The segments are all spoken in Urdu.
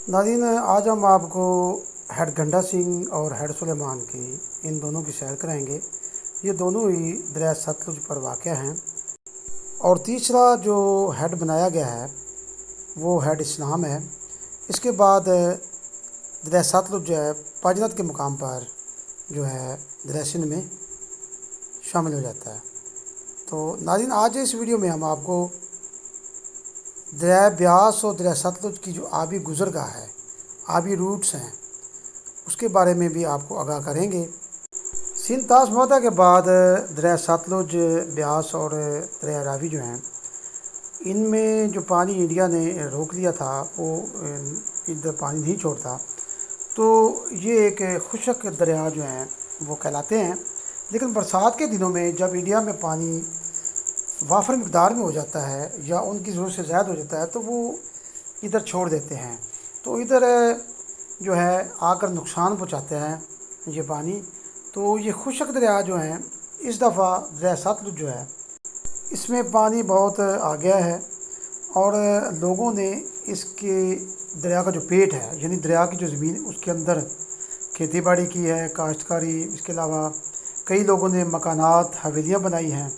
ناظرین، آج ہم آپ کو ہیڈ گنڈا سنگھ اور ہیڈ سلیمان کی ان دونوں کی سیر کرائیں گے۔ یہ دونوں ہی دریا ستلج پر واقع ہیں۔ اور تیسرا جو ہیڈ بنایا گیا ہے وہ ہیڈ اسلام ہے۔ اس کے بعد دریا ستلج جو ہے پاجنت کے مقام پر جو ہے دریا سندھ میں شامل ہو جاتا ہے۔ تو ناظرین، آج اس ویڈیو میں ہم آپ کو دریا بیاس اور دریا ستلج کی جو آبی گزرگاہ ہے، آبی روٹس ہیں، اس کے بارے میں بھی آپ کو آگاہ کریں گے۔ سندھ طاس معاہدہ کے بعد دریا ستلج، بیاس اور دریا راوی جو ہیں، ان میں جو پانی انڈیا نے روک لیا تھا وہ ادھر پانی نہیں چھوڑتا، تو یہ ایک خشک دریا جو ہیں وہ کہلاتے ہیں۔ لیکن برسات کے دنوں میں جب انڈیا میں پانی وافر مقدار میں ہو جاتا ہے یا ان کی ضرورت سے زائد ہو جاتا ہے تو وہ ادھر چھوڑ دیتے ہیں، تو ادھر جو ہے آ کر نقصان پہنچاتے ہیں یہ پانی۔ تو یہ خشک دریا جو ہیں، اس دفعہ دریا ستلج جو ہے اس میں پانی بہت آ گیا ہے، اور لوگوں نے اس کے دریا کا جو پیٹ ہے، یعنی دریا کی جو زمین، اس کے اندر کھیتی باڑی کی ہے، کاشتکاری، اس کے علاوہ کئی لوگوں نے مکانات، حویلیاں بنائی ہیں۔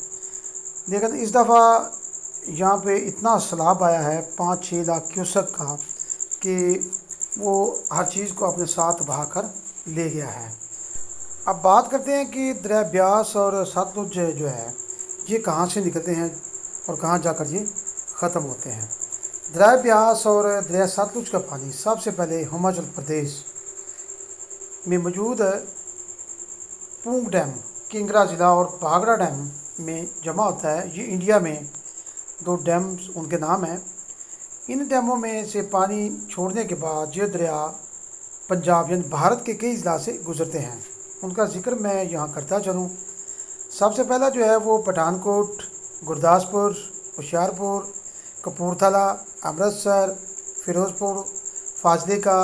لیکن اس دفعہ یہاں پہ اتنا سیلاب آیا ہے 5-6 لاکھ کیوسک کا کہ وہ ہر چیز کو اپنے ساتھ بہا کر لے گیا ہے۔ اب بات کرتے ہیں کہ دریا بیاس اور ستلج جو ہے یہ کہاں سے نکلتے ہیں اور کہاں جا کر یہ ختم ہوتے ہیں۔ دریا بیاس اور دریا ستلج کا پانی سب سے پہلے ہماچل پردیش میں موجود پونگ ڈیم، کنگرا ضلع اور بھاگڑا ڈیم میں جمع ہوتا ہے۔ یہ انڈیا میں 2 ڈیمز ان کے نام ہیں۔ ان ڈیموں میں سے پانی چھوڑنے کے بعد یہ دریا پنجاب یعنی بھارت کے کئی اضلاع سے گزرتے ہیں۔ ان کا ذکر میں یہاں کرتا چلوں۔ سب سے پہلا جو ہے وہ پٹھان کوٹ، گرداسپور، ہوشیارپور، کپورتھلا، امرتسر، فیروز پور، فاضلکا،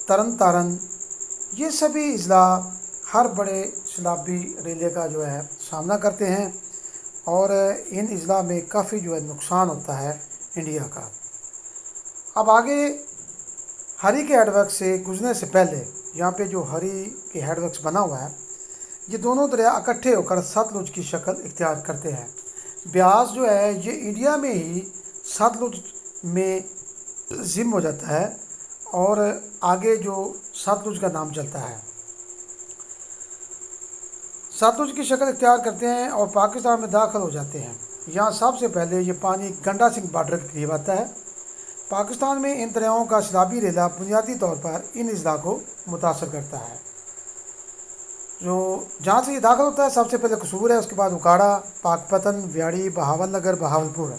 ترن تارن، یہ سبھی اضلاع ہر بڑے سیلابی ریلے کا جو ہے سامنا کرتے ہیں، اور ان اضلاع میں کافی جو ہے نقصان ہوتا ہے انڈیا کا۔ اب آگے ہری کے ہیڈ ورکس سے گزرنے سے پہلے یہاں پہ جو ہری کے ہیڈ ورکس بنا ہوا ہے، یہ دونوں دریا اکٹھے ہو کر ستلج کی شکل اختیار کرتے ہیں۔ بیاس جو ہے یہ انڈیا میں ہی ستلج میں ضم ہو جاتا ہے، اور آگے جو ستلج کا نام چلتا ہے، ستلج کی شکل اختیار کرتے ہیں اور پاکستان میں داخل ہو جاتے ہیں۔ یہاں سب سے پہلے یہ پانی گنڈا سنگھ بارڈر کے قریب آتا ہے۔ پاکستان میں ان دریاؤں کا سیلابی ریلا بنیادی طور پر ان اضلاع کو متاثر کرتا ہے۔ جو جہاں سے یہ داخل ہوتا ہے سب سے پہلے قصور ہے، اس کے بعد اکاڑا، پاک پتن، ویاڑی، بہاول نگر، بہاولپور۔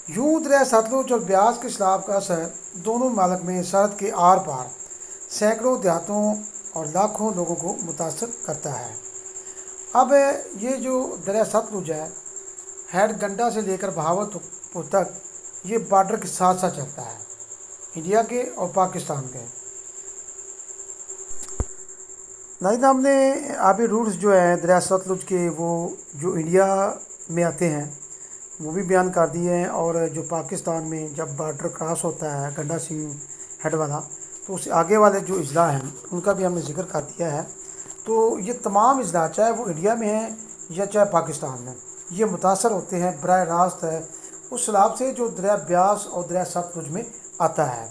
یوں دریا ستلج اور بیاس کے سیلاب کا اثر دونوں ممالک میں سرحد کے آر پار سینکڑوں دیہاتوں اور لاکھوں لوگوں کو متاثر کرتا ہے۔ اب یہ جو دریا ستلج ہے ہیڈ گنڈا سے لے کر بہاولپور تک یہ بارڈر کے ساتھ ساتھ چلتا ہے، انڈیا کے اور پاکستان کے۔ ناظرین، ہم نے آبی روٹس جو ہیں دریا ستلج کے وہ جو انڈیا میں آتے ہیں وہ بھی بیان کر دیے ہیں، اور جو پاکستان میں جب بارڈر کراس ہوتا ہے گنڈا سنگھ ہیڈ والا تو اس سے آگے والے جو اضلاع ہیں ان کا بھی ہم نے ذکر کر دیا ہے۔ تو یہ تمام اضلاع چاہے وہ انڈیا میں ہیں یا چاہے پاکستان میں، یہ متاثر ہوتے ہیں براہ راست اس سیلاب سے جو دریا بیاس اور دریا ستلج میں آتا ہے۔